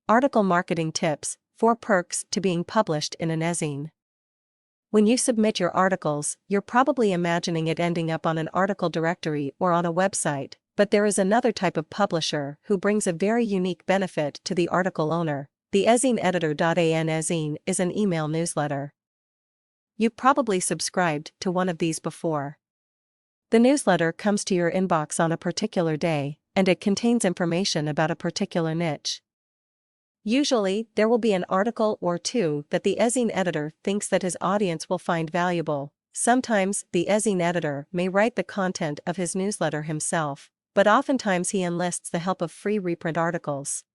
Article Marketing Tips, 4 Perks to being published in an Ezine. When you submit your articles, you're probably imagining it ending up on an article directory or on a website, but there is another type of publisher who brings a very unique benefit to the article owner. The Ezine Editor.an Ezine is an email newsletter. You've probably subscribed to one of these before. The newsletter comes to your inbox on a particular day, and it contains information about a particular niche. Usually, there will be an article or two that the Ezine editor thinks that his audience will find valuable. Sometimes, the Ezine editor may write the content of his newsletter himself, but oftentimes he enlists the help of free reprint articles.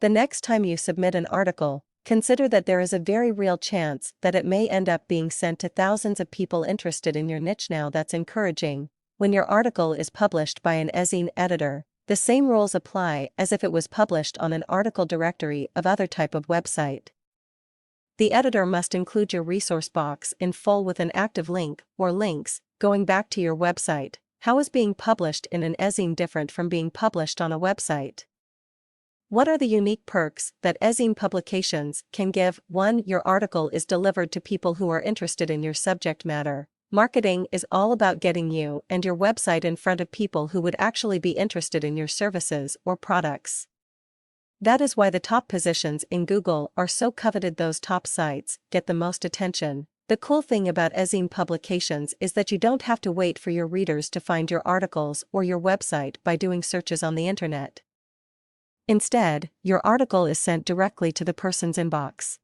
The next time you submit an article, consider that there is a very real chance that it may end up being sent to thousands of people interested in your niche. Now that's encouraging. When your article is published by an Ezine editor, the same rules apply as if it was published on an article directory of other type of website. The editor must include your resource box in full with an active link or links going back to your website. How is being published in an Ezine different from being published on a website? What are the unique perks that Ezine publications can give? 1. Your article is delivered to people who are interested in your subject matter. Marketing is all about getting you and your website in front of people who would actually be interested in your services or products. That is why the top positions in Google are so coveted. Those top sites get the most attention. The cool thing about Ezine publications is that you don't have to wait for your readers to find your articles or your website by doing searches on the internet. Instead, your article is sent directly to the person's inbox.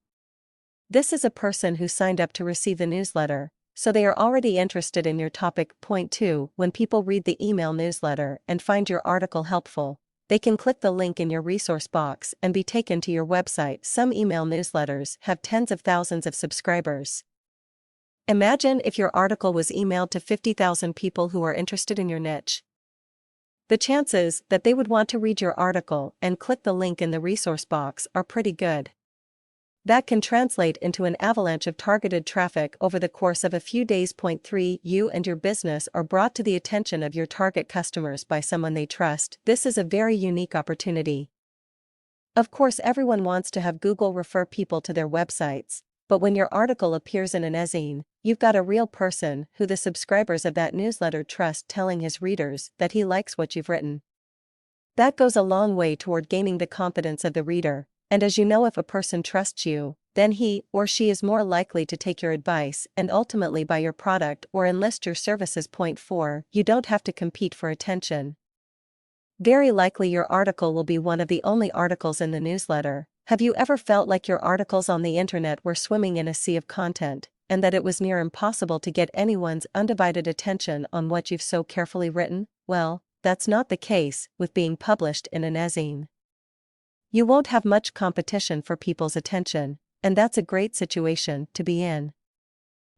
This is a person who signed up to receive the newsletter, so they are already interested in your topic. Point 2. When people read the email newsletter and find your article helpful, they can click the link in your resource box and be taken to your website. Some email newsletters have tens of thousands of subscribers. Imagine if your article was emailed to 50,000 people who are interested in your niche. The chances that they would want to read your article and click the link in the resource box are pretty good. That can translate into an avalanche of targeted traffic over the course of a few days. Point 3. You and your business are brought to the attention of your target customers by someone they trust. This is a very unique opportunity. Of course, everyone wants to have Google refer people to their websites, but when your article appears in an Ezine, you've got a real person who the subscribers of that newsletter trust telling his readers that he likes what you've written. That goes a long way toward gaining the confidence of the reader. And as you know, if a person trusts you, then he or she is more likely to take your advice and ultimately buy your product or enlist your services. Point 4. You don't have to compete for attention. Very likely your article will be one of the only articles in the newsletter. Have you ever felt like your articles on the internet were swimming in a sea of content, and that it was near impossible to get anyone's undivided attention on what you've so carefully written? Well, that's not the case with being published in an Ezine. You won't have much competition for people's attention, and that's a great situation to be in.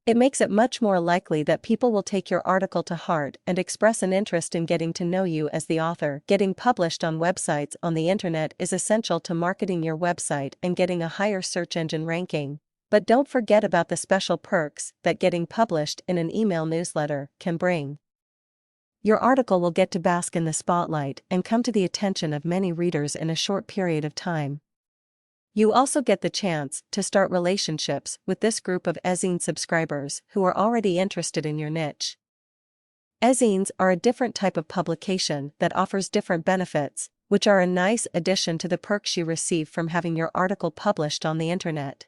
It makes it much more likely that people will take your article to heart and express an interest in getting to know you as the author. Getting published on websites on the internet is essential to marketing your website and getting a higher search engine ranking. But don't forget about the special perks that getting published in an email newsletter can bring. Your article will get to bask in the spotlight and come to the attention of many readers in a short period of time. You also get the chance to start relationships with this group of Ezine subscribers who are already interested in your niche. Ezines are a different type of publication that offers different benefits, which are a nice addition to the perks you receive from having your article published on the internet.